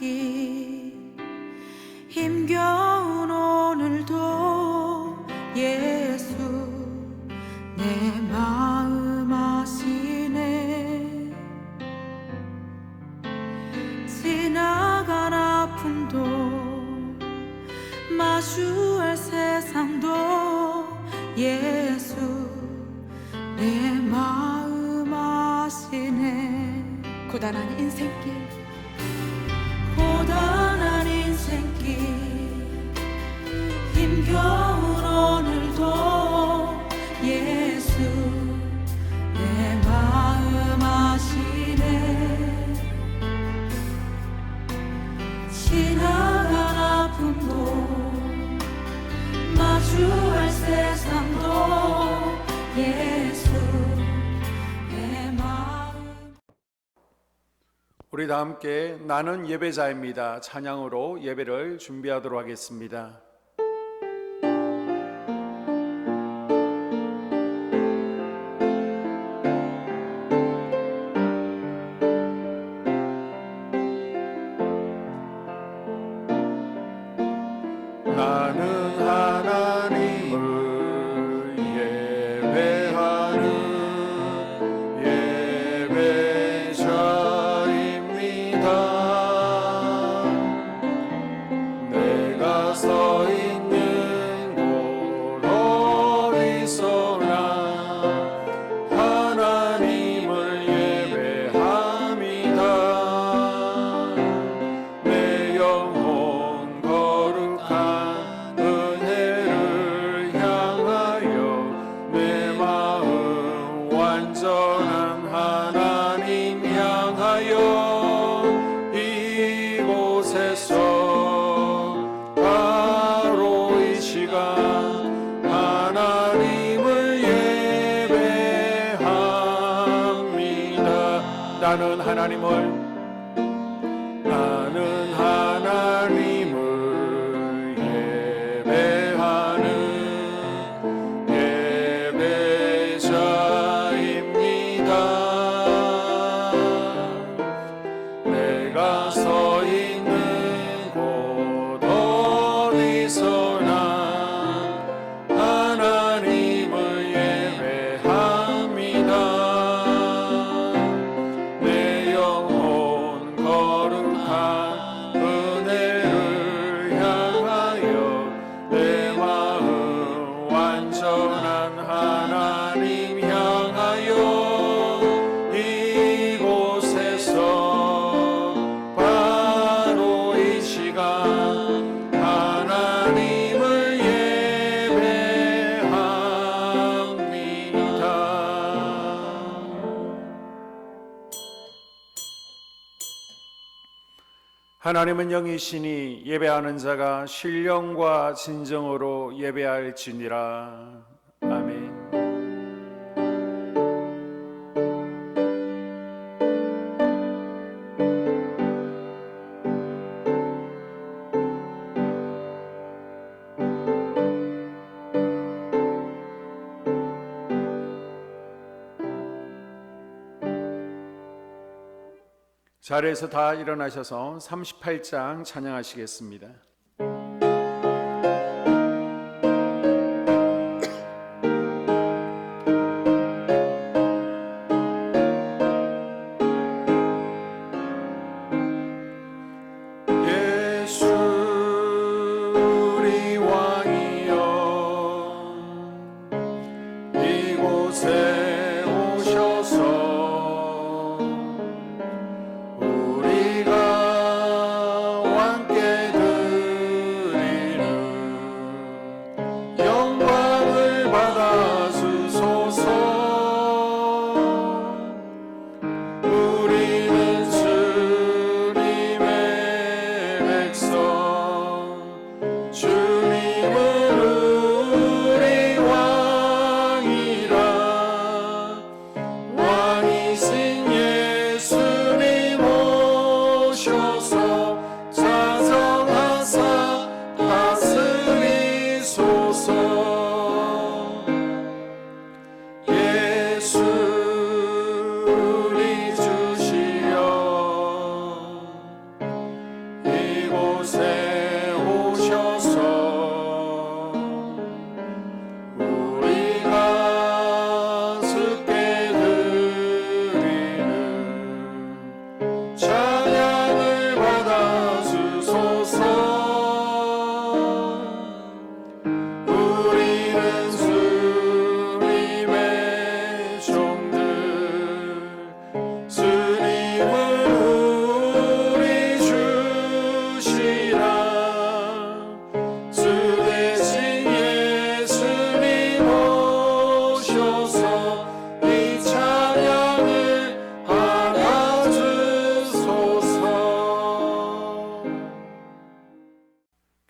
인생길 힘겨운 오늘도 예수 내 마음 아시네. 지나간 아픔도 마주할 세상도 예수 내 마음 아시네. 고단한 인생길 고단한 인생길 힘겨운 오늘도 예수 내 마음 아시네. 지나간 아픔도 마주할 세상도 예수 내 마음. 우리 다 함께 나는 예배자입니다 찬양으로 예배를 준비하도록 하겠습니다. 나는 하나님을 예배하는 예배자입니다. 내가 서 있는 곳 어디서나 하나님을 예배합니다. 내 영혼 거룩한 은혜를 향하여 내 마음 완전한 하나님 향하여 이곳에서 바로 이 시간 하나님을 예배합니다. 나는 하나님을 예배하는 예배자입니다. 내가 서 있는 곳 어디서나 하나님을 예배합니다. 내 영혼 거룩한 은혜를 향하여 내 마음 완전한 하나님 향하여 이곳에서 바로 이 시간 하나님을 예배합니다. 하나님은 영이시니 예배하는 자가 신령과 진정으로 예배할지니라. 아멘. 자리에서 다 일어나셔서 38장 찬양하시겠습니다. 예수 우리 왕이여 이곳에 오셔서 우리가 왕께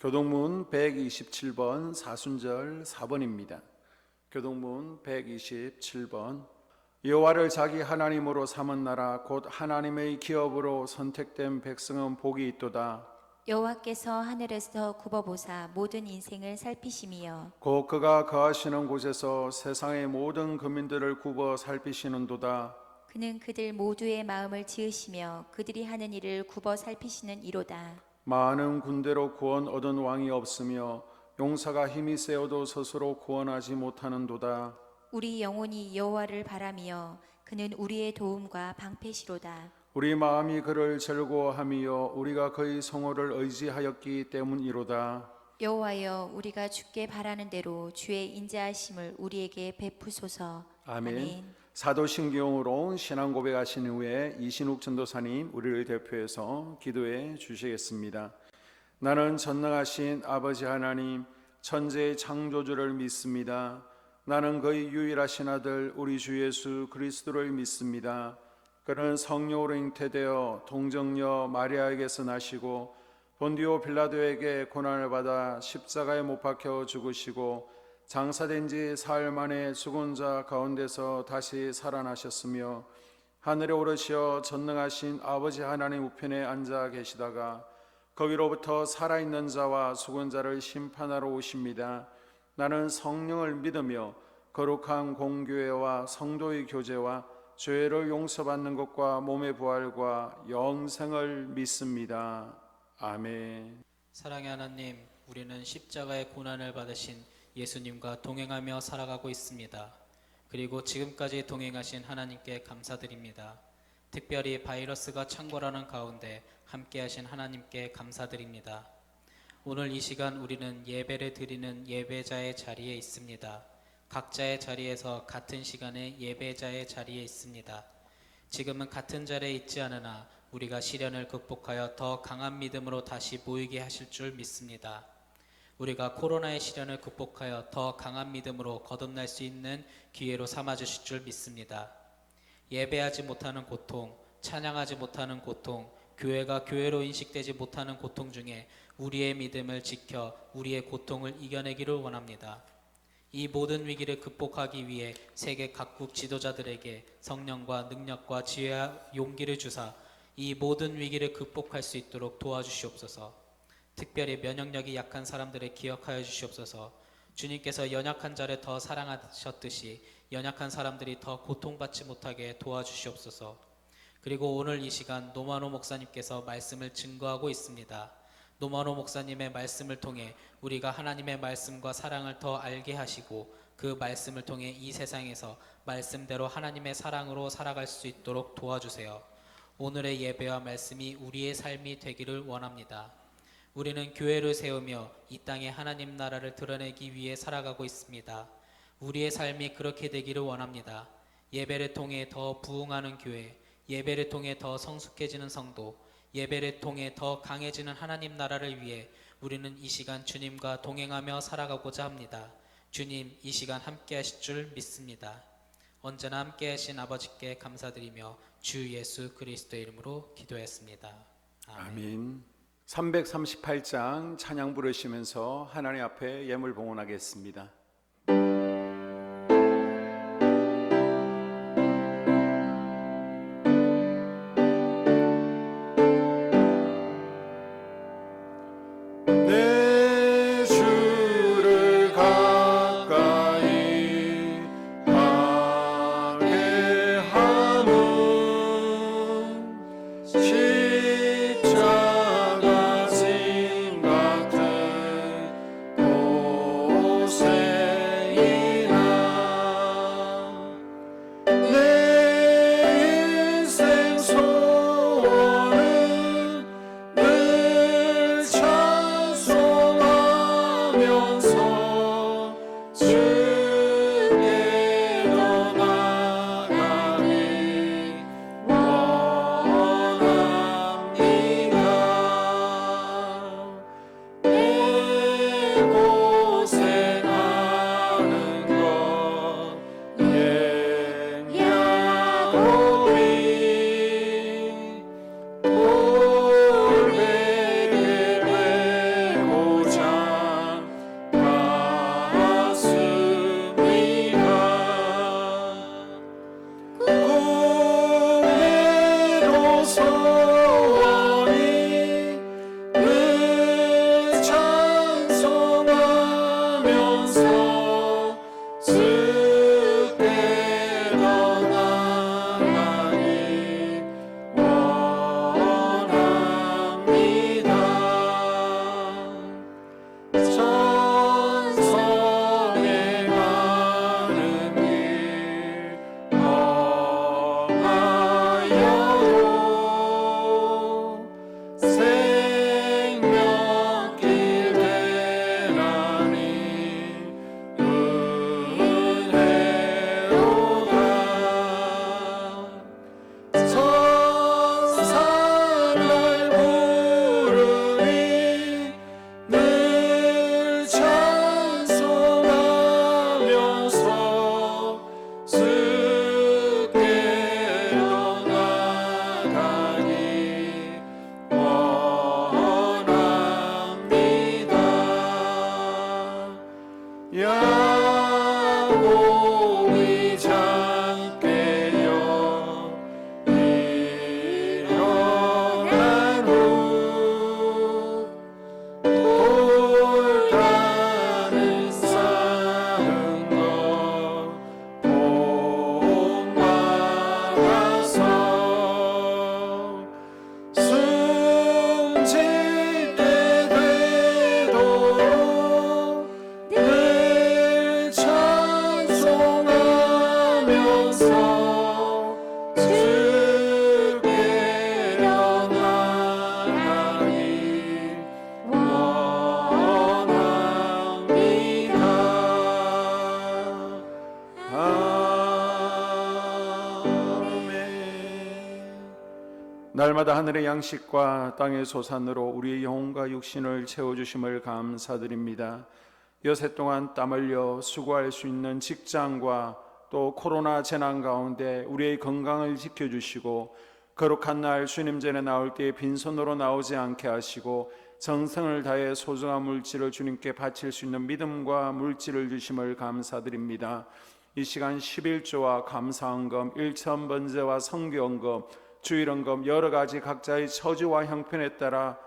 교동문 127번 사순절 4번입니다. 교동문 127번. 여호와를 자기 하나님으로 삼은 나라 곧 하나님의 기업으로 선택된 백성은 복이 있도다. 여호와께서 하늘에서 굽어보사 모든 인생을 살피심이여 곧 그가 거하시는 곳에서 세상의 모든 거민들을 굽어 살피시는도다. 그는 그들 모두의 마음을 지으시며 그들이 하는 일을 굽어 살피시는 이로다. 많은 군대로 구원 얻은 왕이 없으며 용사가 힘이 세어도 스스로 구원하지 못하는도다. 우리 영혼이 여호와를 바라며 그는 우리의 도움과 방패시로다. 우리 마음이 그를 즐거워하며 우리가 그의 성호를 의지하였기 때문이로다. 여호와여 우리가 주께 바라는 대로 주의 인자하심을 우리에게 베푸소서. 아멘. 사도신경으로 신앙 고백하신 후에 이신욱 전도사님 우리를 대표해서 기도해 주시겠습니다. 나는 전능하신 아버지 하나님 천지의 창조주를 믿습니다. 나는 그의 유일하신 아들 우리 주 예수 그리스도를 믿습니다. 그는 성령으로 잉태되어 동정녀 마리아에게서 나시고 본디오 빌라도에게 고난을 받아 십자가에 못 박혀 죽으시고 장사된 지 사흘 만에 죽은 자 가운데서 다시 살아나셨으며 하늘에 오르시어 전능하신 아버지 하나님 우편에 앉아 계시다가 거기로부터 살아있는 자와 죽은 자를 심판하러 오십니다. 나는 성령을 믿으며 거룩한 공교회와 성도의 교제와 죄를 용서받는 것과 몸의 부활과 영생을 믿습니다. 아멘. 사랑의 하나님, 우리는 십자가의 고난을 받으신 예수님과 동행하며 살아가고 있습니다. 그리고 지금까지 동행하신 하나님께 감사드립니다. 특별히 바이러스가 창궐하는 가운데 함께하신 하나님께 감사드립니다. 오늘 이 시간 우리는 예배를 드리는 예배자의 자리에 있습니다. 각자의 자리에서 같은 시간에 예배자의 자리에 있습니다. 지금은 같은 자리에 있지 않으나 우리가 시련을 극복하여 더 강한 믿음으로 다시 모이게 하실 줄 믿습니다. 우리가 코로나의 시련을 극복하여 더 강한 믿음으로 거듭날 수 있는 기회로 삼아주실 줄 믿습니다. 예배하지 못하는 고통, 찬양하지 못하는 고통, 교회가 교회로 인식되지 못하는 고통 중에 우리의 믿음을 지켜 우리의 고통을 이겨내기를 원합니다. 이 모든 위기를 극복하기 위해 세계 각국 지도자들에게 성령과 능력과 지혜와 용기를 주사 이 모든 위기를 극복할 수 있도록 도와주시옵소서. 특별히 면역력이 약한 사람들을 기억하여 주시옵소서. 주님께서 연약한 자를 더 사랑하셨듯이 연약한 사람들이 더 고통받지 못하게 도와주시옵소서. 그리고 오늘 이 시간 노만호 목사님께서 말씀을 증거하고 있습니다. 노만호 목사님의 말씀을 통해 우리가 하나님의 말씀과 사랑을 더 알게 하시고 그 말씀을 통해 이 세상에서 말씀대로 하나님의 사랑으로 살아갈 수 있도록 도와주세요. 오늘의 예배와 말씀이 우리의 삶이 되기를 원합니다. 우리는 교회를 세우며 이 땅에 하나님 나라를 드러내기 위해 살아가고 있습니다. 우리의 삶이 그렇게 되기를 원합니다. 예배를 통해 더 부흥하는 교회, 예배를 통해 더 성숙해지는 성도, 예배를 통해 더 강해지는 하나님 나라를 위해 우리는 이 시간 주님과 동행하며 살아가고자 합니다. 주님, 이 시간 함께 하실 줄 믿습니다. 언제나 함께 하신 아버지께 감사드리며 주 예수 그리스도의 이름으로 기도했습니다. 아멘. 338장 찬양 부르시면서 하나님 앞에 예물 봉헌하겠습니다. 내 주를 가까이 하게 함은 십자가 진 같은 곳에 날마다 하늘의 양식과 땅의 소산으로 우리의 영혼과 육신을 채워주심을 감사드립니다. 여세 동안 땀 흘려 수고할 수 있는 직장과 또 코로나 재난 가운데 우리의 건강을 지켜주시고 거룩한 날 주님 전에 나올 때 빈손으로 나오지 않게 하시고 정성을 다해 소중한 물질을 주님께 바칠 수 있는 믿음과 물질을 주심을 감사드립니다. 이 시간 11조와 감사헌금, 일천번제와 성교헌금, 주일헌금 여러 가지 각자의 처지와 형편에 따라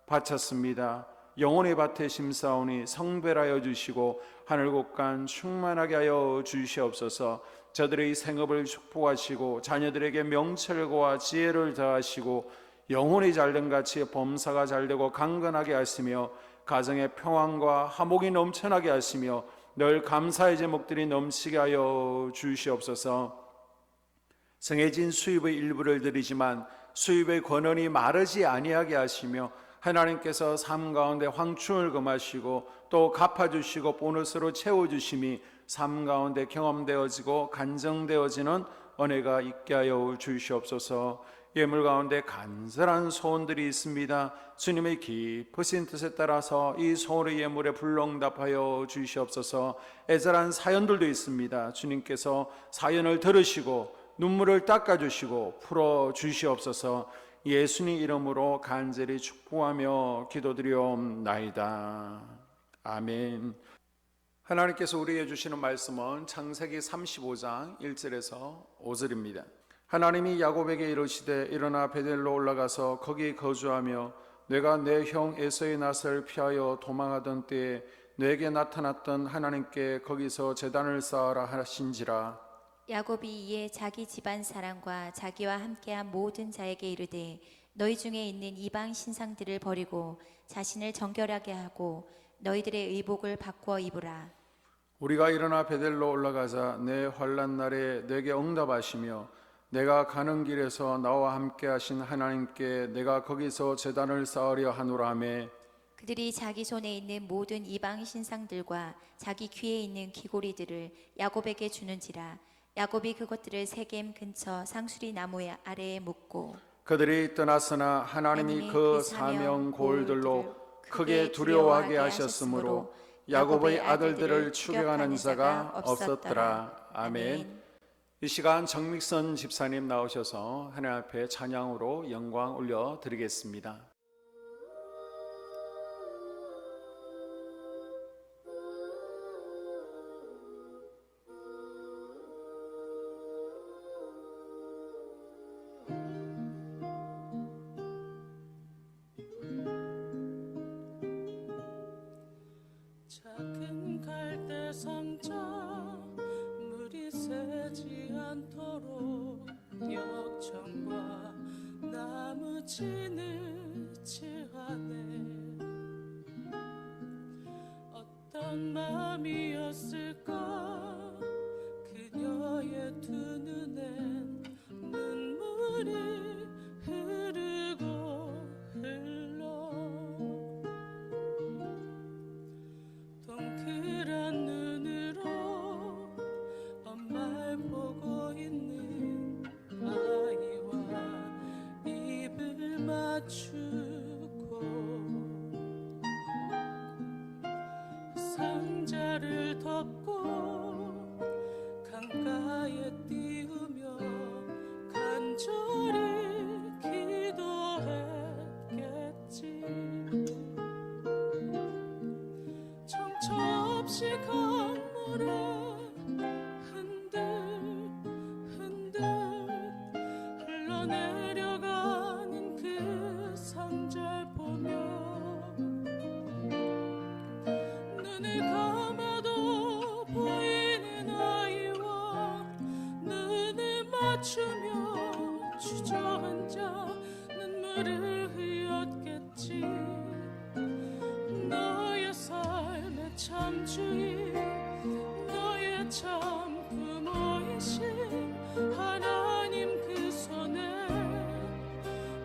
바쳤습니다. 영혼의 밭에 심사오니 성별하여 주시고 하늘 곳간 충만하게 하여 주시옵소서. 저들의 생업을 축복하시고 자녀들에게 명철과 지혜를 더하시고 영혼이 잘된 같이 범사가 잘되고 강건하게 하시며 가정의 평안과 화목이 넘쳐나게 하시며 늘 감사의 제목들이 넘치게 하여 주시옵소서. 정해진 수입의 일부를 드리지만 수입의 권한이 마르지 아니하게 하시며 하나님께서 삶 가운데 황충을 금하시고 또 갚아주시고 보너스로 채워주심이 삶 가운데 경험되어지고 간정되어지는 은혜가 있게 하여 주시옵소서. 예물 가운데 간절한 소원들이 있습니다. 주님의 깊으신 뜻에 따라서 이 소원의 예물에 불응답하여 주시옵소서. 애절한 사연들도 있습니다. 주님께서 사연을 들으시고 눈물을 닦아주시고 풀어주시옵소서. 예수님 이름으로 간절히 축복하며 기도드리옵나이다. 아멘. 하나님께서 우리에게 주시는 말씀은 창세기 35장 1절에서 5절입니다. 하나님이 야곱에게 이르시되 일어나 베델로 올라가서 거기 거주하며 내가 내 형 에서의 낯을 피하여 도망하던 때에 내게 나타났던 하나님께 거기서 제단을 쌓아라 하신지라. 야곱이 이에 자기 집안 사람과 자기와 함께한 모든 자에게 이르되 너희 중에 있는 이방 신상들을 버리고 자신을 정결하게 하고 너희들의 의복을 바꾸어 입으라. 우리가 일어나 베델로 올라가자 내 환난 날에 내게 응답하시며 내가 가는 길에서 나와 함께 하신 하나님께 내가 거기서 제단을 쌓으려 하노라 하매 그들이 자기 손에 있는 모든 이방 신상들과 자기 귀에 있는 귀고리들을 야곱에게 주는지라. 야곱이 그것들을 세겜 근처 상수리 나무 아래에 묻고 그들이 떠났으나 하나님이 그 사명 골들로 크게 두려워하게 하셨으므로 야곱의 아들들을 추격하는 자가 없었더라. 아멘. 이 시간 정믹선 집사님 나오셔서 하나님 앞에 찬양으로 영광 올려드리겠습니다. 작은 갈대 상자 물이 새지 않도록 역청과 나무 지느지하네. 어떤 마음이었을까 그녀의 두 눈엔 눈물이 흐르고 흘러 동그란 눈으로 엄마를 보고 있는 아이와 입을 맞추고 상자를 덮고 강가에 띄우며 간절히 기도했겠지. 정처 없이 강물에 흔들흔들 흘러내려가는 그 상자를 보며 눈을 감아도 보이는 아이와 눈을 맞추며 주저앉아 눈물을 흘렸겠지. 너의 삶의 참 주인 너의 참 부모이신 하나님 그 손에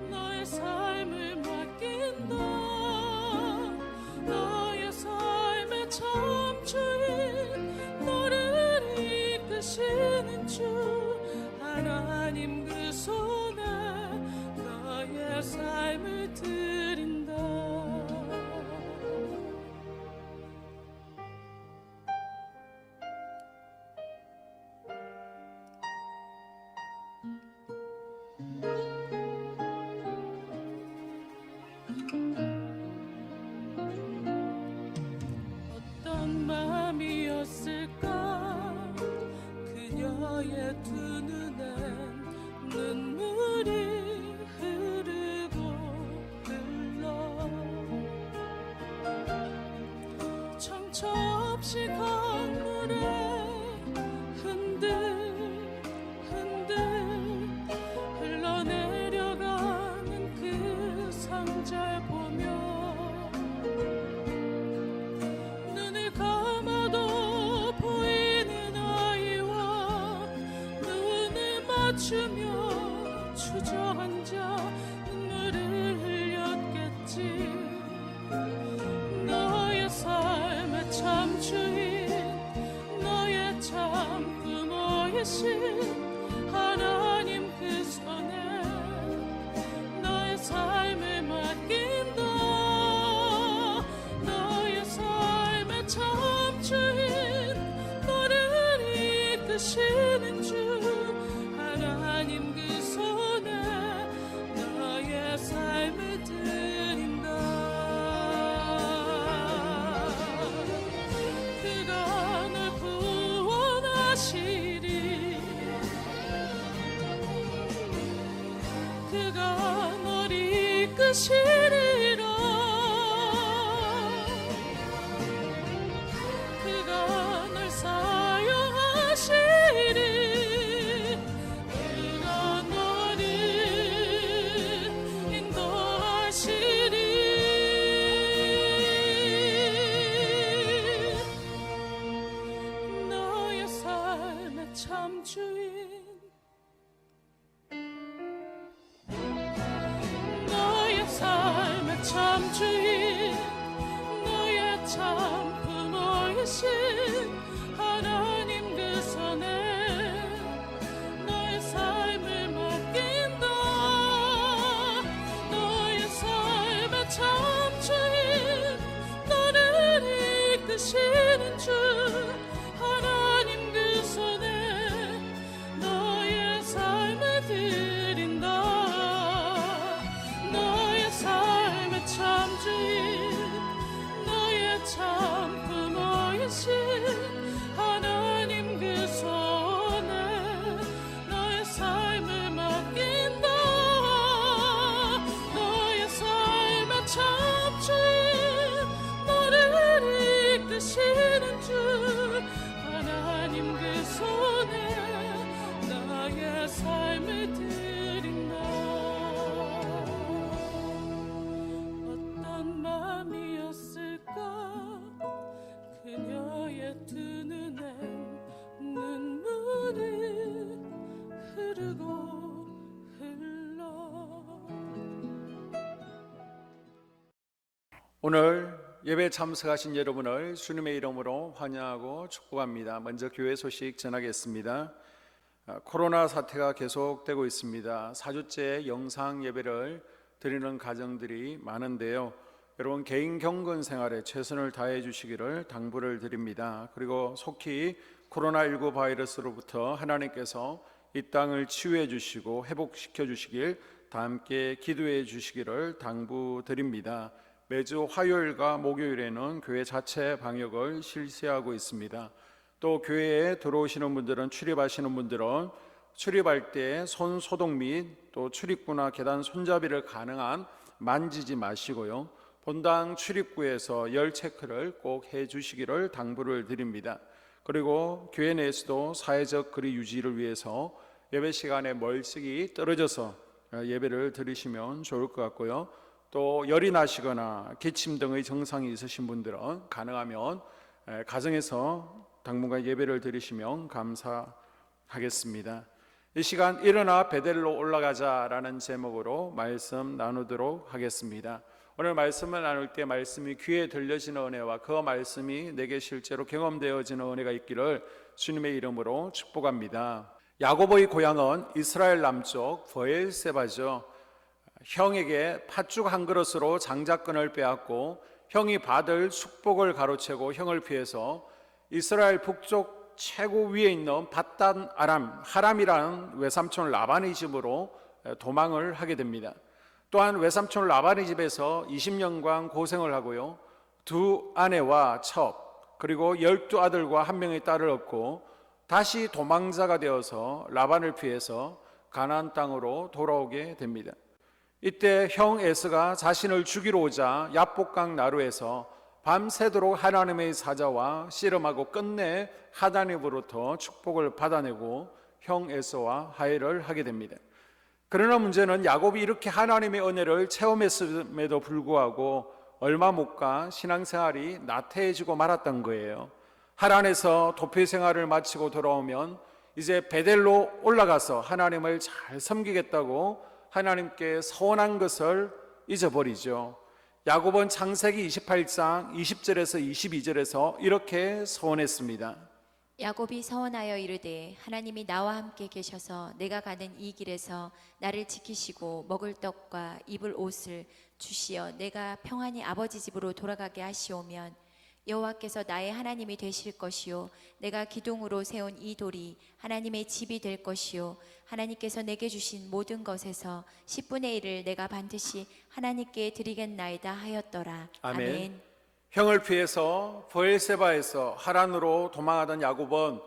너의 삶을 맡긴다. 너의 삶의 참 주인 너를 이끄시는 주 하나님 그 손에 너의 없이 강물에 흔들 흘러내려가는 그 상자를 보며 눈을 감아도 보이는 아이와 눈을 맞추며 주저앉아 눈물을 흘렸겠지. 너의 삶의 참 주인, 너의 참 부모이신 하나님 그 손에 너의 삶을 맡긴다. 너의 삶의 참 주인, 너를 이끄시는 주 하나님 그 손에 너의 삶을 드린다. 그가 널 구원하시리. 그가 널 이끄시리라. 그가 널 사용하시리. 그가 너를 인도하시리. 너의 삶의 참 주인, 너의 삶의 참 주인, 너의 참 부모이신 하나님 그 손에 너의 삶을 맡긴다. 너의 삶의 참 주인, 너를 이끄시는 주 하나님 그 손에 너의 삶을 드린다. 너의 삶의 참 주인, 너의 참 부모이신 하나님 그 손에 너의 삶을 맡긴다. 너의 삶의 참 주인, 너를 이끄시는 주 하나님 그 손에 나의 삶을 드린다. 어떤 마음이었을까 그녀의 두 눈엔 눈물이 흐르고 흘러. 오늘 예배 참석하신 여러분을 주님의 이름으로 환영하고 축복합니다. 먼저 교회 소식 전하겠습니다. 코로나 사태가 계속되고 있습니다. 4주째 영상 예배를 드리는 가정들이 많은데요. 여러분 개인 경건 생활에 최선을 다해 주시기를 당부를 드립니다. 그리고 속히 코로나19 바이러스로부터 하나님께서 이 땅을 치유해 주시고 회복시켜 주시길 다 함께 기도해 주시기를 당부드립니다. 매주 화요일과 목요일에는 교회 자체 방역을 실시하고 있습니다. 또 교회에 들어오시는 분들은, 출입하시는 분들은 출입할 때 손 소독 및 또 출입구나 계단 손잡이를 가능한 만지지 마시고요. 본당 출입구에서 열 체크를 꼭 해주시기를 당부를 드립니다. 그리고 교회 내에서도 사회적 거리 유지를 위해서 예배 시간에 멀찍이 떨어져서 예배를 드리시면 좋을 것 같고요. 또 열이 나시거나 기침 등의 증상이 있으신 분들은 가능하면 가정에서 당분간 예배를 드리시면 감사하겠습니다. 이 시간 일어나 베델로 올라가자라는 제목으로 말씀 나누도록 하겠습니다. 오늘 말씀을 나눌 때 말씀이 귀에 들려지는 은혜와 그 말씀이 내게 실제로 경험되어지는 은혜가 있기를 주님의 이름으로 축복합니다. 야고보의 고향은 이스라엘 남쪽 브엘세바죠. 형에게 팥죽 한 그릇으로 장자권을 빼앗고 형이 받을 축복을 가로채고 형을 피해서 이스라엘 북쪽 최고 위에 있는 밧단 아람 하람이라는 외삼촌 라반의 집으로 도망을 하게 됩니다. 또한 외삼촌 라반의 집에서 20년간 고생을 하고요, 2 아내와 첩 그리고 12아들과 1명의 딸을 얻고 다시 도망자가 되어서 라반을 피해서 가나안 땅으로 돌아오게 됩니다. 이때 형 에스가 자신을 죽이러 오자 야복강 나루에서 밤새도록 하나님의 사자와 씨름하고 끝내 하나님으로부터 축복을 받아내고 형 에서와 화해를 하게 됩니다. 그러나 문제는 야곱이 이렇게 하나님의 은혜를 체험했음에도 불구하고 얼마 못 가 신앙생활이 나태해지고 말았던 거예요. 하란에서 도피 생활을 마치고 돌아오면 이제 베델로 올라가서 하나님을 잘 섬기겠다고 하나님께 서원한 것을 잊어버리죠. 야곱은 창세기 28장 20절에서 22절에서 이렇게 서원했습니다. 야곱이 서원하여 이르되 하나님이 나와 함께 계셔서 내가 가는 이 길에서 나를 지키시고 먹을 떡과 입을 옷을 주시어 내가 평안히 아버지 집으로 돌아가게 하시오면 여호와께서 나의 하나님이 되실 것이요 내가 기둥으로 세운 이 돌이 하나님의 집이 될 것이요 하나님께서 내게 주신 모든 것에서 10분의 1을 내가 반드시 하나님께 드리겠나이다 하였더라. 아멘. 아멘. 형을 피해서 브엘세바에서 하란으로 도망하던 야곱은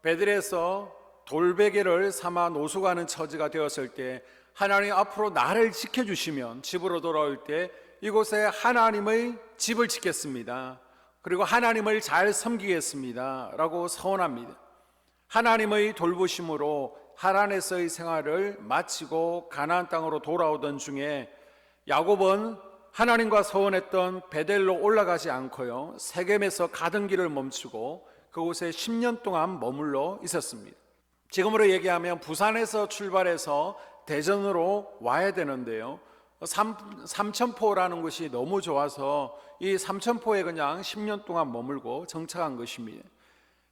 베들에서 돌베개를 삼아 노숙하는 처지가 되었을 때 하나님 앞으로 나를 지켜주시면 집으로 돌아올 때 이곳에 하나님의 집을 짓겠습니다. 그리고 하나님을 잘 섬기겠습니다 라고 서원합니다. 하나님의 돌보심으로 하란에서의 생활을 마치고 가나안 땅으로 돌아오던 중에 야곱은 하나님과 서원했던 베델로 올라가지 않고요 세겜에서 가던 길을 멈추고 그곳에 10년 동안 머물러 있었습니다. 지금으로 얘기하면 부산에서 출발해서 대전으로 와야 되는데요 삼천포라는 곳이 너무 좋아서 이 삼천포에 그냥 10년 동안 머물고 정착한 것입니다.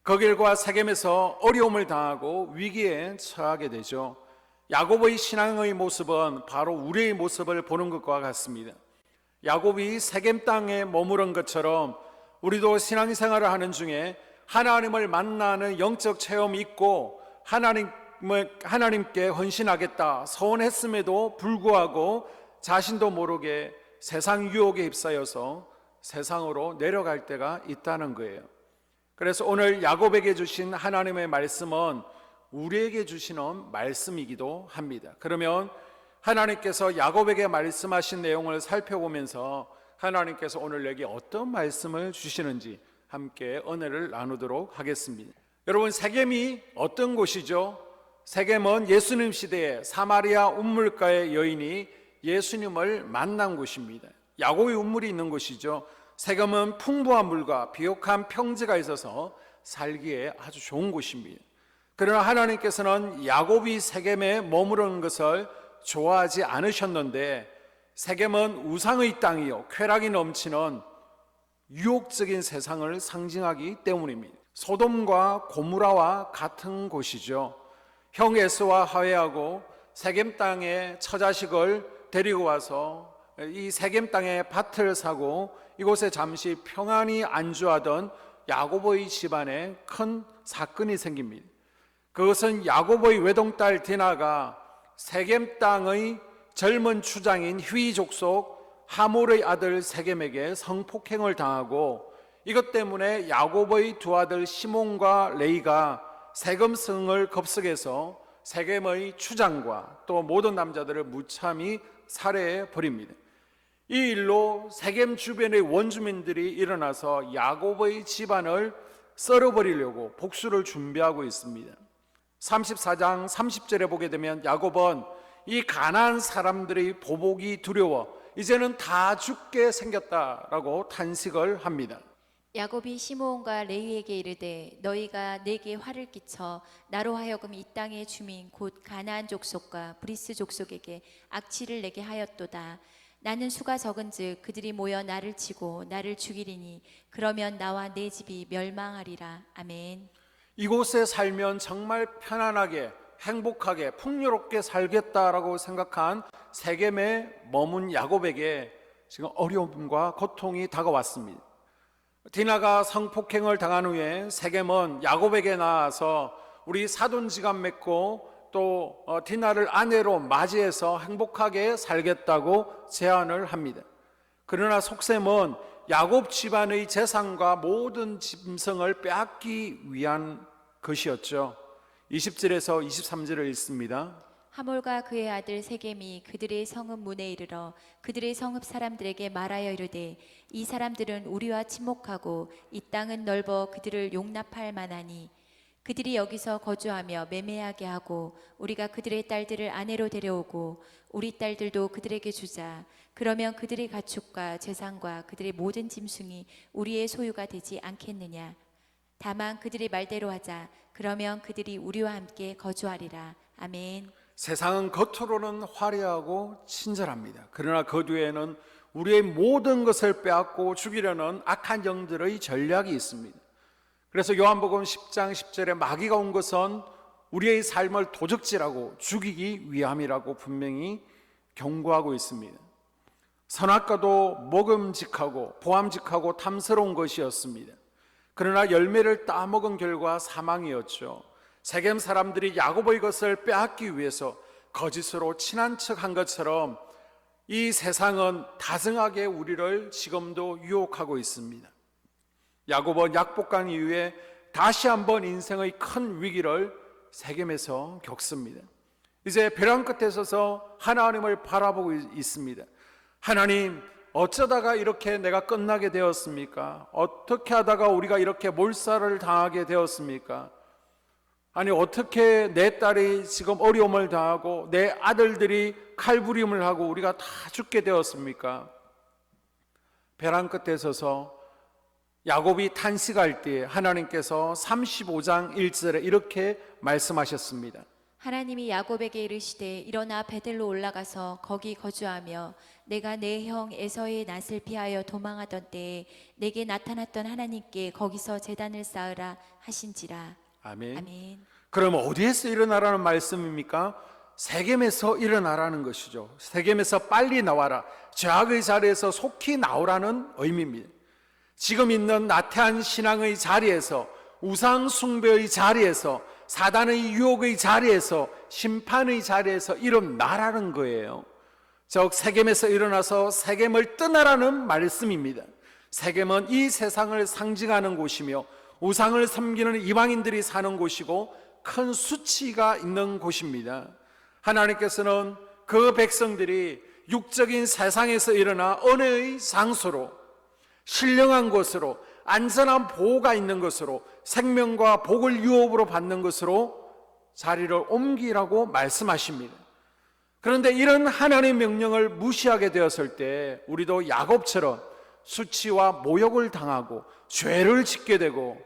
그 길과 세겜에서 어려움을 당하고 위기에 처하게 되죠. 야곱의 신앙의 모습은 바로 우리의 모습을 보는 것과 같습니다. 야곱이 세겜 땅에 머무른 것처럼 우리도 신앙생활을 하는 중에 하나님을 만나는 영적 체험이 있고 하나님께 헌신하겠다 서원했음에도 불구하고 자신도 모르게 세상 유혹에 휩싸여서 세상으로 내려갈 때가 있다는 거예요. 그래서 오늘 야곱에게 주신 하나님의 말씀은 우리에게 주시는 말씀이기도 합니다. 그러면 하나님께서 야곱에게 말씀하신 내용을 살펴보면서 하나님께서 오늘 내게 어떤 말씀을 주시는지 함께 은혜를 나누도록 하겠습니다. 여러분, 세겜이 어떤 곳이죠? 세겜은 예수님 시대에 사마리아 운물가의 여인이 예수님을 만난 곳입니다. 야곱의 운물이 있는 곳이죠. 세겜은 풍부한 물과 비옥한 평지가 있어서 살기에 아주 좋은 곳입니다. 그러나 하나님께서는 야곱이 세겜에 머무르는 것을 좋아하지 않으셨는데 세겜은 우상의 땅이요 쾌락이 넘치는 유혹적인 세상을 상징하기 때문입니다. 소돔과 고무라와 같은 곳이죠. 형 에서와 화해하고 세겜 땅에 처자식을 데리고 와서 이 세겜 땅에 밭을 사고 이곳에 잠시 평안히 안주하던 야곱의 집안에 큰 사건이 생깁니다. 그것은 야곱의 외동딸 디나가 세겜 땅의 젊은 추장인 휘 족속 하몰의 아들 세겜에게 성폭행을 당하고 이것 때문에 야곱의 두 아들 시몬과 레이가 세겜 성을 겁석해서 세겜의 추장과 또 모든 남자들을 무참히 살해해 버립니다. 이 일로 세겜 주변의 원주민들이 일어나서 야곱의 집안을 썰어버리려고 복수를 준비하고 있습니다. 34장 30절에 보게 되면 야곱은 이 가나안 사람들의 보복이 두려워 이제는 다 죽게 생겼다라고 탄식을 합니다. 야곱이 시므온과 레위에게 이르되 너희가 내게 화를 끼쳐 나로 하여금 이 땅의 주민 곧 가나안 족속과 브리스 족속에게 악취를 내게 하였도다. 나는 수가 적은즉 그들이 모여 나를 치고 나를 죽이리니 그러면 나와 내 집이 멸망하리라. 아멘. 이곳에 살면 정말 편안하게 행복하게 풍요롭게 살겠다라고 생각한 세겜에 머문 야곱에게 지금 어려움과 고통이 다가왔습니다. 디나가 성폭행을 당한 후에 세겜은 야곱에게 나와서 우리 사돈지간 맺고 또 디나를 아내로 맞이해서 행복하게 살겠다고 제안을 합니다. 그러나 속셈은 야곱 집안의 재산과 모든 짐승을 빼앗기 위한 것이었죠. 20절에서 23절을 읽습니다. 하몰과 그의 아들 세겜이 그들의 성읍 문에 이르러 그들의 성읍 사람들에게 말하여 이르되 이 사람들은 우리와 친목하고 이 땅은 넓어 그들을 용납할 만하니 그들이 여기서 거주하며 매매하게 하고 우리가 그들의 딸들을 아내로 데려오고 우리 딸들도 그들에게 주자. 그러면 그들의 가축과 재산과 그들의 모든 짐승이 우리의 소유가 되지 않겠느냐. 다만 그들의 말대로 하자. 그러면 그들이 우리와 함께 거주하리라. 아멘. 세상은 겉으로는 화려하고 친절합니다. 그러나 그 뒤에는 우리의 모든 것을 빼앗고 죽이려는 악한 영들의 전략이 있습니다. 그래서 요한복음 10장 10절에 마귀가 온 것은 우리의 삶을 도적질하고 죽이기 위함이라고 분명히 경고하고 있습니다. 선악과도 먹음직하고 보암직하고 탐스러운 것이었습니다. 그러나 열매를 따먹은 결과 사망이었죠. 세겜 사람들이 야곱의 것을 빼앗기 위해서 거짓으로 친한 척한 것처럼 이 세상은 다정하게 우리를 지금도 유혹하고 있습니다. 야곱은 약복강 이후에 다시 한번 인생의 큰 위기를 세겜에서 겪습니다. 이제 벼랑 끝에 서서 하나님을 바라보고 있습니다. 하나님, 어쩌다가 이렇게 내가 끝나게 되었습니까? 어떻게 하다가 우리가 이렇게 몰살을 당하게 되었습니까? 아니, 어떻게 내 딸이 지금 어려움을 당하고 내 아들들이 칼부림을 하고 우리가 다 죽게 되었습니까? 벼랑 끝에 서서 야곱이 탄식할 때 하나님께서 35장 1절에 이렇게 말씀하셨습니다. 하나님이 야곱에게 이르시되 일어나 베델로 올라가서 거기 거주하며 내가 내 형 에서의 낯을 피하여 도망하던 때에 내게 나타났던 하나님께 거기서 제단을 쌓으라 하신지라. 아멘. 아멘. 그럼 어디에서 일어나라는 말씀입니까? 세겜에서 일어나라는 것이죠. 세겜에서 빨리 나와라. 죄악의 자리에서 속히 나오라는 의미입니다. 지금 있는 나태한 신앙의 자리에서, 우상 숭배의 자리에서, 사단의 유혹의 자리에서, 심판의 자리에서 일어나라는 거예요. 즉 세겜에서 일어나서 세겜을 떠나라는 말씀입니다. 세겜은 이 세상을 상징하는 곳이며 우상을 섬기는 이방인들이 사는 곳이고 큰 수치가 있는 곳입니다. 하나님께서는 그 백성들이 육적인 세상에서 일어나 은혜의 장소로, 신령한 곳으로, 안전한 보호가 있는 것으로, 생명과 복을 유업으로 받는 것으로 자리를 옮기라고 말씀하십니다. 그런데 이런 하나님의 명령을 무시하게 되었을 때 우리도 야곱처럼 수치와 모욕을 당하고 죄를 짓게 되고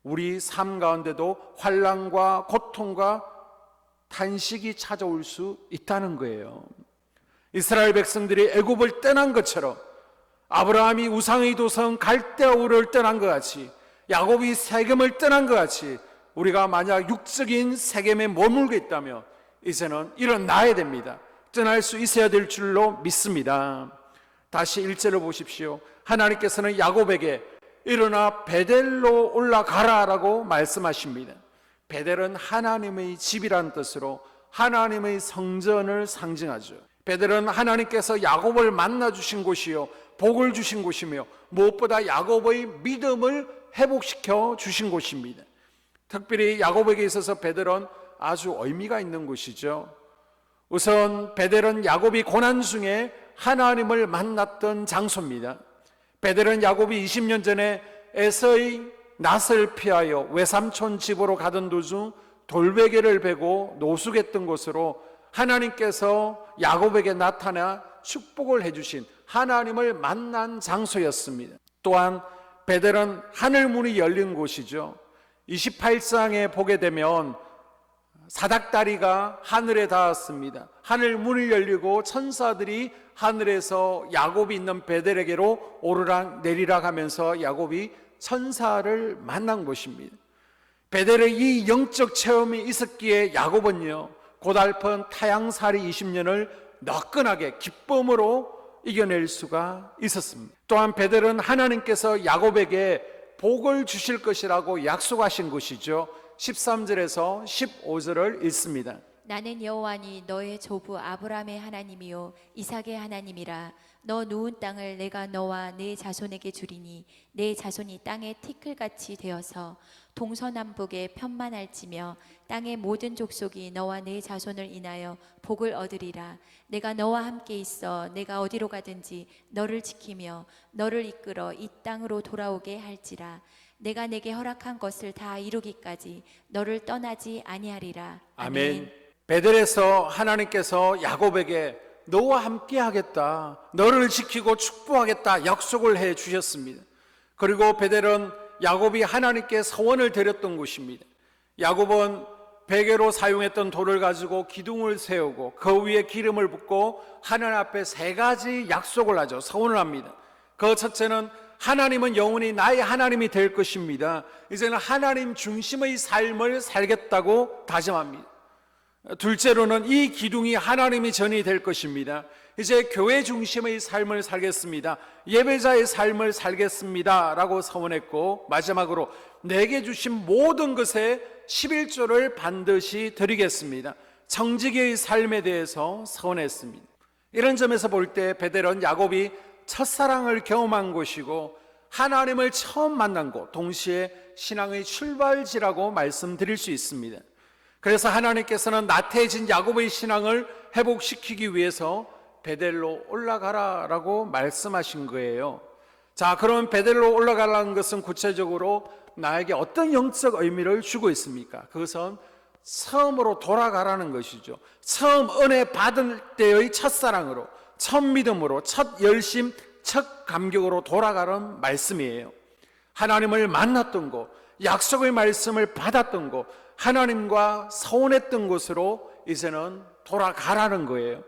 우리 삶 가운데도 환난과 고통과 탄식이 찾아올 수 있다는 거예요. 이스라엘 백성들이 애굽을 떠난 것처럼, 아브라함이 우상의 도성 갈대아우를 떠난 것 같이, 야곱이 세겜을 떠난 것 같이 우리가 만약 육적인 세겜에 머물고 있다면 이제는 일어나야 됩니다. 떠날 수 있어야 될 줄로 믿습니다. 다시 1절을 보십시오. 하나님께서는 야곱에게 일어나 베델로 올라가라 라고 말씀하십니다. 베델은 하나님의 집이란 뜻으로 하나님의 성전을 상징하죠. 베델은 하나님께서 야곱을 만나 주신 곳이요 복을 주신 곳이며 무엇보다 야곱의 믿음을 회복시켜 주신 곳입니다. 특별히 야곱에게 있어서 베델은 아주 의미가 있는 곳이죠. 우선 베델은 야곱이 고난 중에 하나님을 만났던 장소입니다. 베델은 야곱이 20년 전에 에서의 낯을 피하여 외삼촌 집으로 가던 도중 돌베개를 베고 노숙했던 곳으로 하나님께서 야곱에게 나타나 축복을 해주신 하나님을 만난 장소였습니다. 또한 베델은 하늘문이 열린 곳이죠. 28장에 보게 되면 사닥다리가 하늘에 닿았습니다. 하늘 문을 열리고 천사들이 하늘에서 야곱이 있는 베델에게로 오르락 내리락 하면서 야곱이 천사를 만난 곳입니다. 베델의 이 영적 체험이 있었기에 야곱은요 고달픈 타향살이 20년을 너끈하게 기쁨으로 이겨낼 수가 있었습니다. 또한 베델은 하나님께서 야곱에게 복을 주실 것이라고 약속하신 곳이죠. 13절에서 15절을 읽습니다. 나는 여호와니 너의 조부 아브라함의 하나님이요 이삭의 하나님이라. 너 누운 땅을 내가 너와 네 자손에게 주리니 내 자손이 땅의 티끌같이 되어서 동서남북에 편만할지며 땅의 모든 족속이 너와 네 자손을 인하여 복을 얻으리라. 내가 너와 함께 있어 내가 어디로 가든지 너를 지키며 너를 이끌어 이 땅으로 돌아오게 할지라. 내가 내게 허락한 것을 다 이루기까지 너를 떠나지 아니하리라. 아멘. 베델에서 하나님께서 야곱에게 너와 함께 하겠다, 너를 지키고 축복하겠다 약속을 해 주셨습니다. 그리고 베델은 야곱이 하나님께 서원을 드렸던 곳입니다. 야곱은 베개로 사용했던 돌을 가지고 기둥을 세우고 그 위에 기름을 붓고 하나님 앞에 세 가지 약속을 하죠. 서원을 합니다. 그 첫째는 하나님은 영원히 나의 하나님이 될 것입니다. 이제는 하나님 중심의 삶을 살겠다고 다짐합니다. 둘째로는 이 기둥이 하나님이 전이 될 것입니다. 이제 교회 중심의 삶을 살겠습니다. 예배자의 삶을 살겠습니다 라고 서원했고, 마지막으로 내게 주신 모든 것에 11조를 반드시 드리겠습니다. 정직의 삶에 대해서 서원했습니다. 이런 점에서 볼 때 베델은 야곱이 첫사랑을 경험한 곳이고 하나님을 처음 만난 곳, 동시에 신앙의 출발지라고 말씀드릴 수 있습니다. 그래서 하나님께서는 나태해진 야곱의 신앙을 회복시키기 위해서 베델로 올라가라 라고 말씀하신 거예요. 자, 그럼 베델로 올라가라는 것은 구체적으로 나에게 어떤 영적 의미를 주고 있습니까? 그것은 처음으로 돌아가라는 것이죠. 처음 은혜 받을 때의 첫사랑으로, 첫 믿음으로, 첫 열심, 첫 감격으로 돌아가는 말씀이에요. 하나님을 만났던 곳, 약속의 말씀을 받았던 곳, 하나님과 서운했던 곳으로 이제는 돌아가라는 거예요.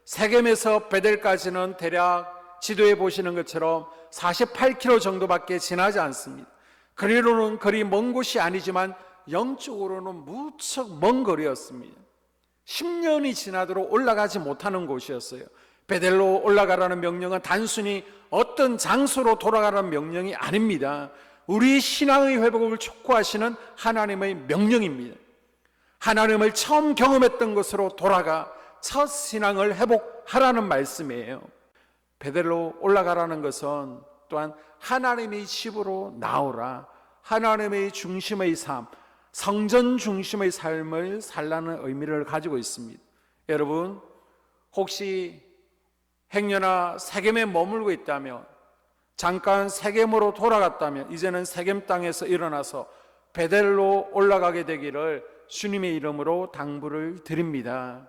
세겜에서 베델까지는 대략 지도에 보시는 것처럼 48km 정도밖에 지나지 않습니다. 거리로는 그리 먼 곳이 아니지만 영적으로는 무척 먼 거리였습니다. 10년이 지나도록 올라가지 못하는 곳이었어요. 베델로 올라가라는 명령은 단순히 어떤 장소로 돌아가라는 명령이 아닙니다. 우리 신앙의 회복을 촉구하시는 하나님의 명령입니다. 하나님을 처음 경험했던 것으로 돌아가 첫 신앙을 회복하라는 말씀이에요. 베델로 올라가라는 것은 또한 하나님의 집으로 나오라, 하나님의 중심의 삶, 성전 중심의 삶을 살라는 의미를 가지고 있습니다. 여러분, 혹시 행여나 세겜에 머물고 있다면, 잠깐 세겜으로 돌아갔다면 이제는 세겜 땅에서 일어나서 베델로 올라가게 되기를 주님의 이름으로 당부를 드립니다.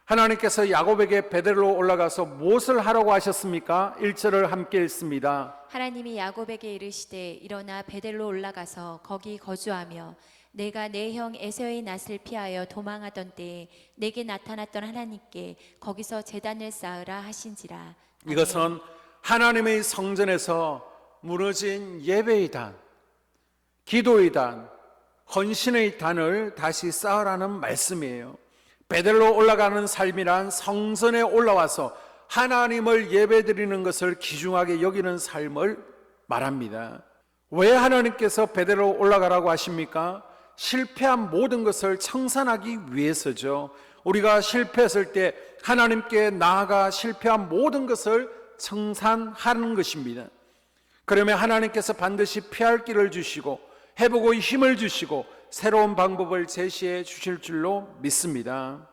하나님께서 야곱에게 베델로 올라가서 무엇을 하라고 하셨습니까? 1절을 함께 읽습니다. 하나님이 야곱에게 이르시되 일어나 베델로 올라가서 거기 거주하며 내가 내 형 에서의 낯을 피하여 도망하던 때에 내게 나타났던 하나님께 거기서 제단을 쌓으라 하신지라. 아멘. 이것은 하나님의 성전에서 무너진 예배의 단, 기도의 단, 헌신의 단을 다시 쌓으라는 말씀이에요. 베델로 올라가는 삶이란 성전에 올라와서 하나님을 예배드리는 것을 귀중하게 여기는 삶을 말합니다. 왜 하나님께서 베델로 올라가라고 하십니까? 실패한 모든 것을 청산하기 위해서죠. 우리가 실패했을 때 하나님께 나아가 실패한 모든 것을 청산하는 것입니다. 그러면 하나님께서 반드시 피할 길을 주시고 회복의 힘을 주시고 새로운 방법을 제시해 주실 줄로 믿습니다.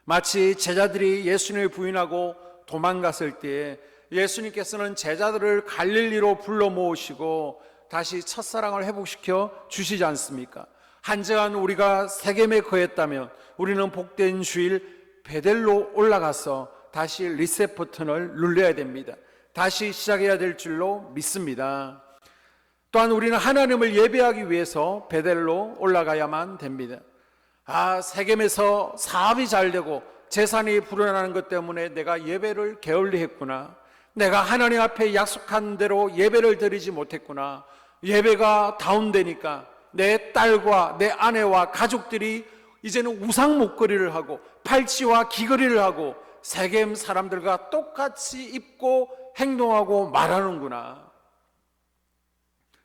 마치 제자들이 예수님을 부인하고 도망갔을 때 예수님께서는 제자들을 갈릴리로 불러 모으시고 다시 첫사랑을 회복시켜 주시지 않습니까? 한정한 우리가 세겜에 거했다면 우리는 복된 주일 베델로 올라가서 다시 리셋 버튼을 눌러야 됩니다. 다시 시작해야 될 줄로 믿습니다. 또한 우리는 하나님을 예배하기 위해서 베델로 올라가야만 됩니다. 세겜에서 사업이 잘 되고 재산이 불어나는 것 때문에 내가 예배를 게을리했구나. 내가 하나님 앞에 약속한 대로 예배를 드리지 못했구나. 예배가 다운되니까 내 딸과 내 아내와 가족들이 이제는 우상 목걸이를 하고 팔찌와 귀걸이를 하고 세겜 사람들과 똑같이 입고 행동하고 말하는구나.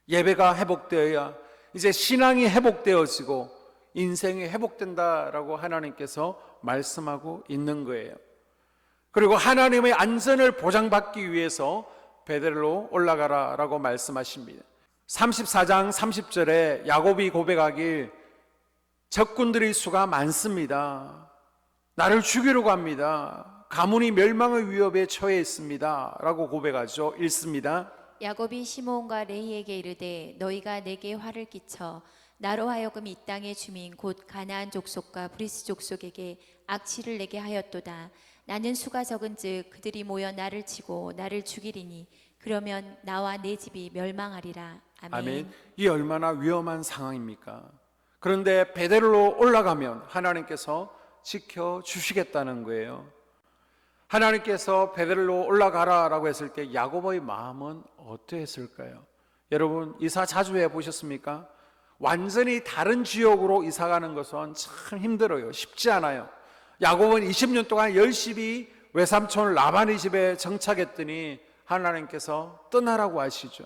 예배가 회복되어야 이제 신앙이 회복되어지고 인생이 회복된다라고 하나님께서 말씀하고 있는 거예요. 그리고 하나님의 안전을 보장받기 위해서 베델로 올라가라라고 말씀하십니다. 34장 30절에 야곱이 고백하길 적군들의 수가 많습니다. 나를 죽이려고 합니다. 가문이 멸망의 위협에 처해 있습니다 라고 고백하죠. 읽습니다. 야곱이 시므온과 레이에게 이르되 너희가 내게 화를 끼쳐 나로 하여금 이 땅의 주민 곧 가나안 족속과 브리스 족속에게 악취를 내게 하였도다. 나는 수가 적은즉 그들이 모여 나를 치고 나를 죽이리니 그러면 나와 내 집이 멸망하리라. 아멘. 아멘. 이 얼마나 위험한 상황입니까? 그런데 베델로 올라가면 하나님께서 지켜주시겠다는 거예요. 하나님께서 베델로 올라가라라고 했을 때 야곱의 마음은 어떠했을까요? 여러분 이사 자주 해보셨습니까? 완전히 다른 지역으로 이사 가는 것은 참 힘들어요. 쉽지 않아요. 야곱은 20년 동안 열심히 외삼촌 라반의 집에 정착했더니 하나님께서 떠나라고 하시죠.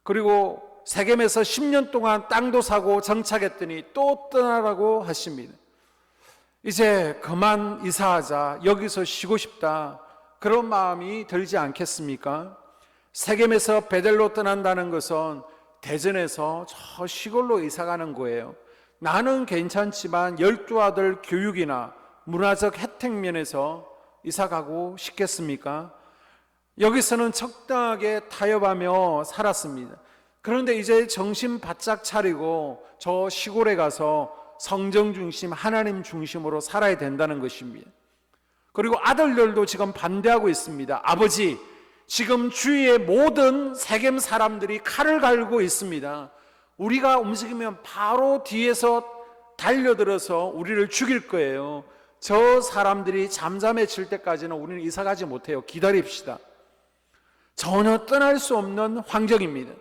그리고 세겜에서 10년 동안 땅도 사고 정착했더니 또 떠나라고 하십니다. 이제 그만 이사하자, 여기서 쉬고 싶다, 그런 마음이 들지 않겠습니까? 세겜에서 베델로 떠난다는 것은 대전에서 저 시골로 이사가는 거예요. 나는 괜찮지만 12아들 교육이나 문화적 혜택 면에서 이사가고 싶겠습니까? 여기서는 적당하게 타협하며 살았습니다. 그런데 이제 정신 바짝 차리고 저 시골에 가서 성정 중심, 하나님 중심으로 살아야 된다는 것입니다. 그리고 아들들도 지금 반대하고 있습니다. 아버지, 지금 주위의 모든 세겜 사람들이 칼을 갈고 있습니다. 우리가 움직이면 바로 뒤에서 달려들어서 우리를 죽일 거예요. 저 사람들이 잠잠해질 때까지는 우리는 이사 가지 못해요. 기다립시다. 전혀 떠날 수 없는 환경입니다.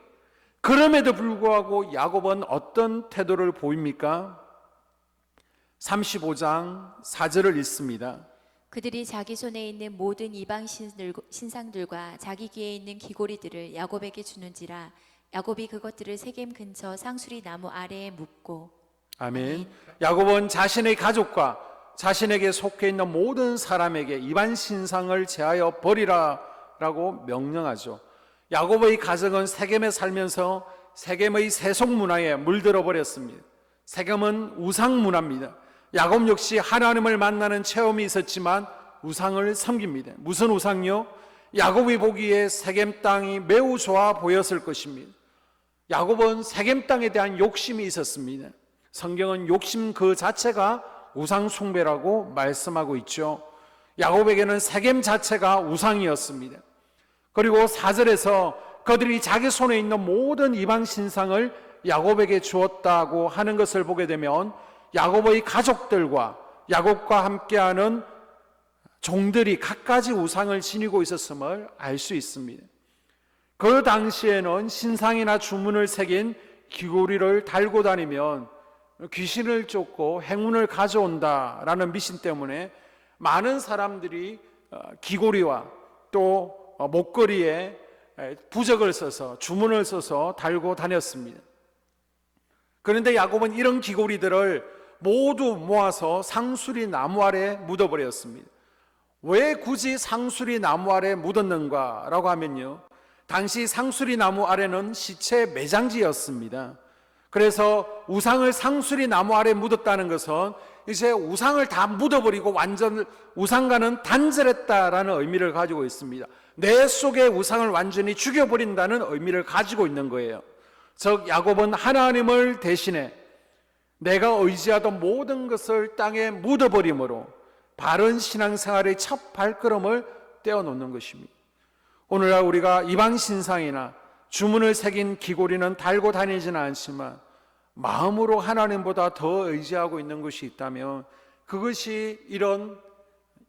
그럼에도 불구하고 야곱은 어떤 태도를 보입니까? 35장 4절을 읽습니다. 그들이 자기 손에 있는 모든 이방 신상들과 자기 귀에 있는 귀고리들을 야곱에게 주는지라 야곱이 그것들을 세겜 근처 상수리 나무 아래에 묻고. 아멘. 야곱은 자신의 가족과 자신에게 속해 있는 모든 사람에게 이방 신상을 제하여 버리라 라고 명령하죠. 야곱의 가정은 세겜에 살면서 세겜의 세속 문화에 물들어 버렸습니다. 세겜은 우상 문화입니다. 야곱 역시 하나님을 만나는 체험이 있었지만 우상을 섬깁니다. 무슨 우상요? 야곱이 보기에 세겜 땅이 매우 좋아 보였을 것입니다. 야곱은 세겜 땅에 대한 욕심이 있었습니다. 성경은 욕심 그 자체가 우상 숭배라고 말씀하고 있죠. 야곱에게는 세겜 자체가 우상이었습니다. 그리고 4절에서 그들이 자기 손에 있는 모든 이방 신상을 야곱에게 주었다고 하는 것을 보게 되면 야곱의 가족들과 야곱과 함께하는 종들이 갖가지 우상을 지니고 있었음을 알 수 있습니다. 그 당시에는 신상이나 주문을 새긴 귀고리를 달고 다니면 귀신을 쫓고 행운을 가져온다라는 미신 때문에 많은 사람들이 귀고리와 또 목걸이에 부적을 써서 주문을 써서 달고 다녔습니다. 그런데 야곱은 이런 귀고리들을 모두 모아서 상수리 나무 아래 묻어버렸습니다. 왜 굳이 상수리 나무 아래 묻었는가 라고 하면요, 당시 상수리 나무 아래는 시체 매장지였습니다. 그래서 우상을 상수리 나무 아래 묻었다는 것은 이제 우상을 다 묻어버리고 완전 우상과는 단절했다라는 의미를 가지고 있습니다. 내 속의 우상을 완전히 죽여버린다는 의미를 가지고 있는 거예요. 즉 야곱은 하나님을 대신해 내가 의지하던 모든 것을 땅에 묻어버림으로 바른 신앙생활의 첫 발걸음을 떼어놓는 것입니다. 오늘날 우리가 이방 신상이나 주문을 새긴 귀고리는 달고 다니지는 않지만 마음으로 하나님보다 더 의지하고 있는 것이 있다면 그것이 이런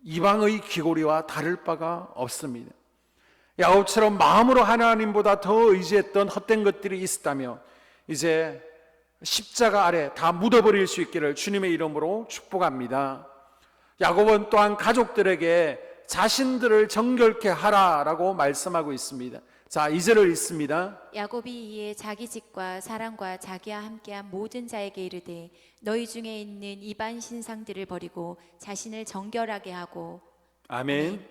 이방의 귀고리와 다를 바가 없습니다. 야곱처럼 마음으로 하나님보다 더 의지했던 헛된 것들이 있었다면 이제 십자가 아래 다 묻어버릴 수 있기를 주님의 이름으로 축복합니다. 야곱은 또한 가족들에게 자신들을 정결케 하라라고 말씀하고 있습니다. 자, 2절을 읽습니다. 야곱이 이에 자기 집과 사람과 자기와 함께한 모든 자에게 이르되 너희 중에 있는 이방 신상들을 버리고 자신을 정결하게 하고. 아멘.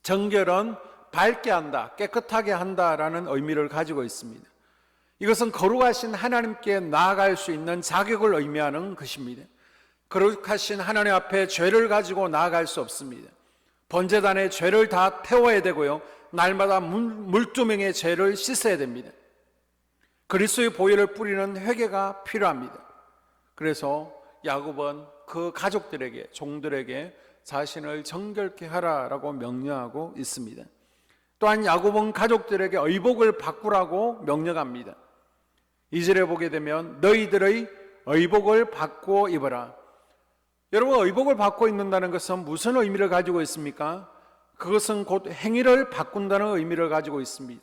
정결은 밝게 한다, 깨끗하게 한다라는 의미를 가지고 있습니다. 이것은 거룩하신 하나님께 나아갈 수 있는 자격을 의미하는 것입니다. 거룩하신 하나님 앞에 죄를 가지고 나아갈 수 없습니다. 번제단에 죄를 다 태워야 되고요, 날마다 물두멍에 죄를 씻어야 됩니다. 그리스도의 보혈을 뿌리는 회개가 필요합니다. 그래서 야곱은 그 가족들에게, 종들에게 자신을 정결케 하라라고 명령하고 있습니다. 또한 야곱은 가족들에게 의복을 바꾸라고 명령합니다. 2절에 보게 되면 너희들의 의복을 바꾸어 입어라. 여러분, 의복을 바꾸어 입는다는 것은 무슨 의미를 가지고 있습니까? 그것은 곧 행위를 바꾼다는 의미를 가지고 있습니다.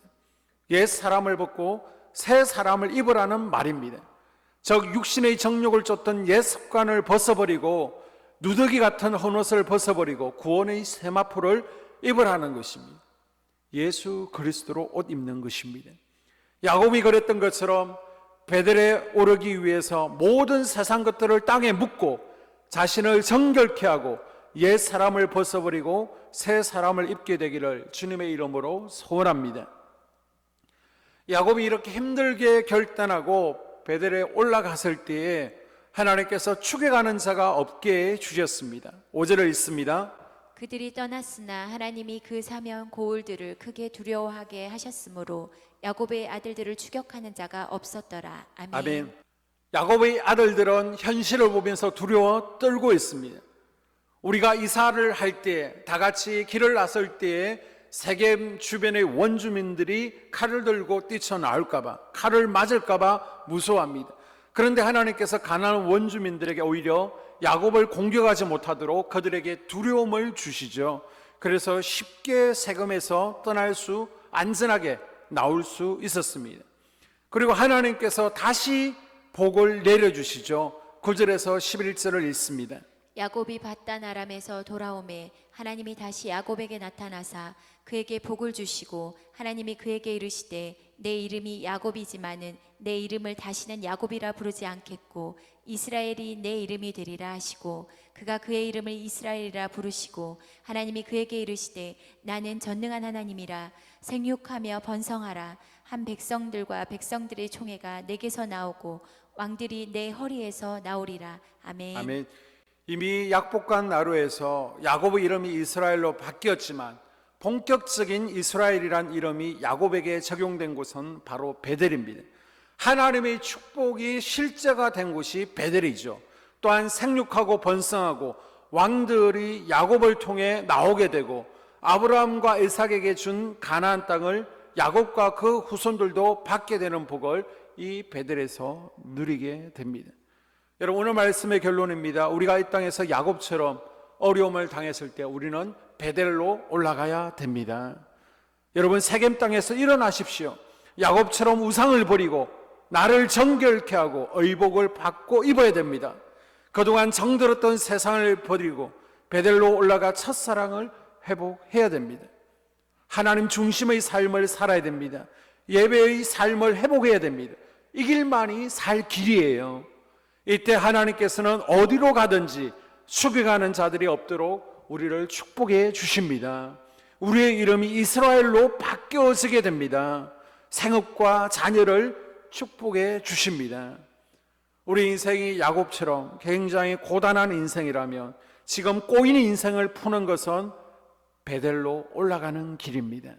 옛 사람을 벗고 새 사람을 입으라는 말입니다. 즉 육신의 정욕을 쫓던 옛 습관을 벗어버리고 누더기 같은 헌옷을 벗어버리고 구원의 세마포를 입으라는 것입니다. 예수 그리스도로 옷 입는 것입니다. 야곱이 그랬던 것처럼 베델에 오르기 위해서 모든 세상 것들을 땅에 묻고 자신을 정결케 하고 옛 사람을 벗어버리고 새 사람을 입게 되기를 주님의 이름으로 소원합니다. 야곱이 이렇게 힘들게 결단하고 베델에 올라갔을 때에 하나님께서 축애가는 자가 없게 해주셨습니다. 5절을 읽습니다. 그들이 떠났으나 하나님이 그 사면 고울들을 크게 두려워하게 하셨으므로 야곱의 아들들을 추격하는 자가 없었더라. 아멘. 아멘. 야곱의 아들들은 현실을 보면서 두려워 떨고 있습니다. 우리가 이사를 할 때, 다 같이 길을 나설 때에 세겜 주변의 원주민들이 칼을 들고 뛰쳐나올까봐, 칼을 맞을까봐 무서워합니다. 그런데 하나님께서 가나안 원주민들에게 오히려 야곱을 공격하지 못하도록 그들에게 두려움을 주시죠. 그래서 쉽게 세겜에서 떠날 수, 안전하게 나올 수 있었습니다. 그리고 하나님께서 다시 복을 내려주시죠. 9절에서 11절을 읽습니다. 야곱이 밧단 아람에서 돌아오매 하나님이 다시 야곱에게 나타나사 그에게 복을 주시고 하나님이 그에게 이르시되 내 이름이 야곱이지만은 내 이름을 다시는 야곱이라 부르지 않겠고 이스라엘이 내 이름이 되리라 하시고 그가 그의 이름을 이스라엘이라 부르시고 하나님이 그에게 이르시되 나는 전능한 하나님이라 생육하며 번성하라 한 백성들과 백성들의 총회가 내게서 나오고 왕들이 내 허리에서 나오리라. 아멘. 아멘. 이미 약복한 나루에서 야곱의 이름이 이스라엘로 바뀌었지만 본격적인 이스라엘이란 이름이 야곱에게 적용된 곳은 바로 베델입니다. 하나님의 축복이 실제가 된 곳이 베델이죠. 또한 생육하고 번성하고 왕들이 야곱을 통해 나오게 되고 아브라함과 이삭에게 준 가나안 땅을 야곱과 그 후손들도 받게 되는 복을 이 베델에서 누리게 됩니다. 여러분, 오늘 말씀의 결론입니다. 우리가 이 땅에서 야곱처럼 어려움을 당했을 때 우리는 베델로 올라가야 됩니다. 여러분, 세겜 땅에서 일어나십시오. 야곱처럼 우상을 버리고 나를 정결케 하고 의복을 받고 입어야 됩니다. 그동안 정들었던 세상을 버리고 베델로 올라가 첫사랑을 회복해야 됩니다. 하나님 중심의 삶을 살아야 됩니다. 예배의 삶을 회복해야 됩니다. 이 길만이 살 길이에요. 이때 하나님께서는 어디로 가든지 숙여가는 자들이 없도록 우리를 축복해 주십니다. 우리의 이름이 이스라엘로 바뀌어지게 됩니다. 생업과 자녀를 축복해 주십니다. 우리 인생이 야곱처럼 굉장히 고단한 인생이라면 지금 꼬인 인생을 푸는 것은 베델로 올라가는 길입니다.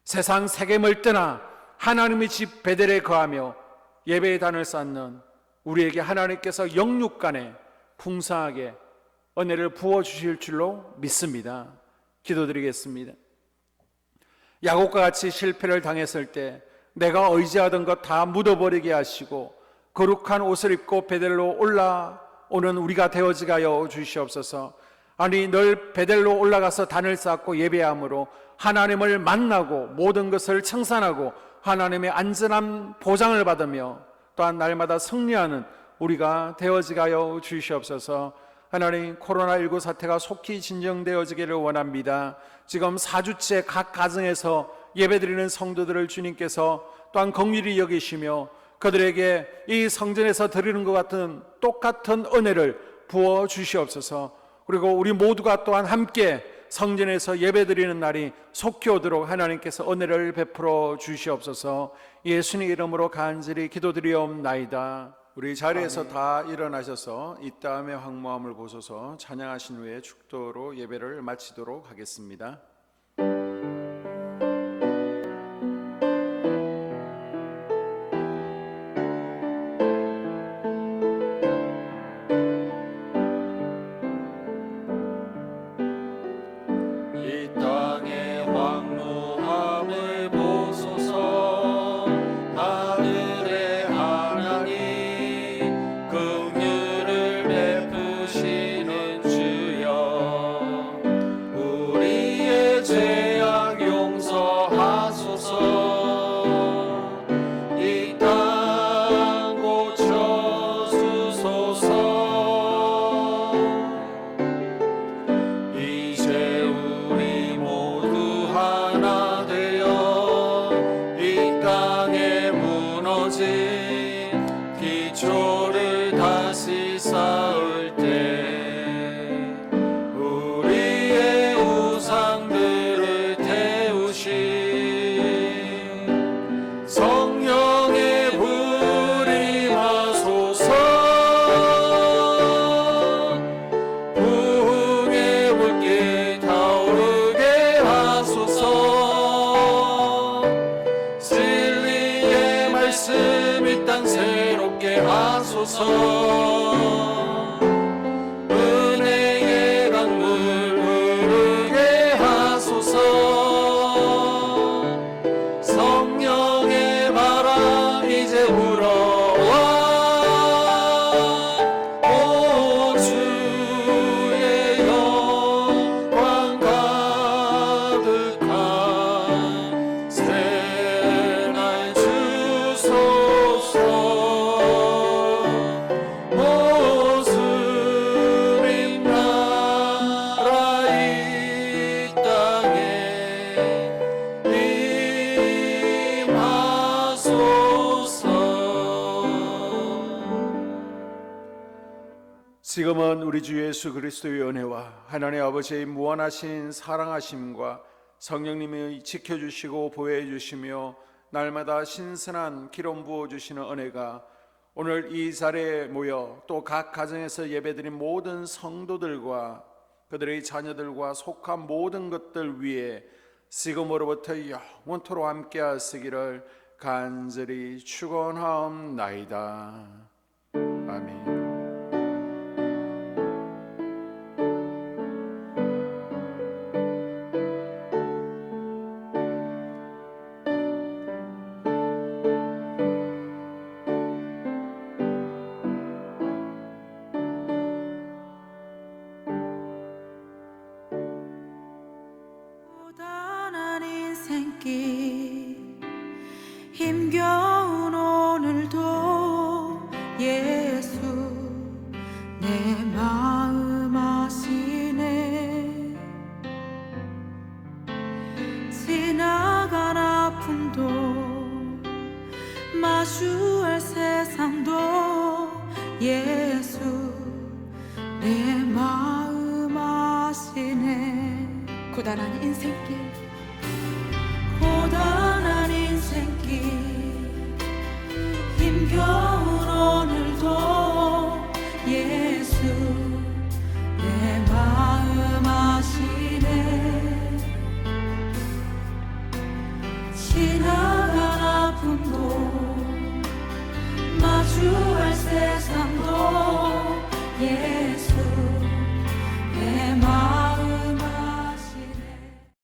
세상 세겜을 떠나 하나님의 집 베델에 거하며 예배의 단을 쌓는 우리에게 하나님께서 영육간에 풍성하게 은혜를 부어주실 줄로 믿습니다. 기도드리겠습니다. 야곱과 같이 실패를 당했을 때 내가 의지하던 것 다 묻어버리게 하시고 거룩한 옷을 입고 베델로 올라오는 우리가 되어지게 하여 주시옵소서. 아니, 늘 베델로 올라가서 단을 쌓고 예배함으로 하나님을 만나고 모든 것을 청산하고 하나님의 안전한 보장을 받으며 또한 날마다 승리하는 우리가 되어지게 하여 주시옵소서. 하나님, 코로나19 사태가 속히 진정되어지기를 원합니다. 지금 4주째 각 가정에서 예배드리는 성도들을 주님께서 또한 긍휼히 여기시며 그들에게 이 성전에서 드리는 것 같은 똑같은 은혜를 부어 주시옵소서. 그리고 우리 모두가 또한 함께 성전에서 예배드리는 날이 속히 오도록 하나님께서 은혜를 베풀어 주시옵소서. 예수님 이름으로 간절히 기도드리옵나이다. 우리 자리에서 다 일어나셔서 이 땀의 황무함을 보소서 찬양하신 후에 축도로 예배를 마치도록 하겠습니다. 이 땅의 황무함을 보소서. 하늘의 하나님 긍휼을 베푸시는 주여, 우리의 죄악 용서하소서. 이 땅 고쳐 주소서. 이제 우리 모두 하나 되어 이 땅에 무너진 기초를 다시 쌓을 때 우리의 우상들을 태우신 성령의 불이 임하소서. 부흥의 불길 타오르게 하소서. 진리의 말씀 이 땅 새롭게 하소서. 은혜의 강물 흐르게 하소서. 성령의 바람 이제 불어와. 오 주의 영광 가득한 새날 주소서. 모습인 나라 이 땅에 임하소서. 지금은 우리 주 예수 그리스도의 은혜와 하나님 아버지의 무한하신 사랑하심과 성령님이 지켜주시고 보호해주시며 날마다 신선한 기름 부어주시는 은혜가 오늘 이 자리에 모여 또 각 가정에서 예배드린 모든 성도들과 그들의 자녀들과 속한 모든 것들 위에 지금으로부터 영원토록 함께 하시기를 간절히 축원하옵나이다. 아멘. 고단한 인생길 힘겨운 오늘도 예수 내 마음 아시네. 지나간 아픔도 마주할 세상도 예수 내 마음 아시네. 고단한 인생길 고단한 인생길 힘겨운 오늘도 예수 내 마음 아시네. 지나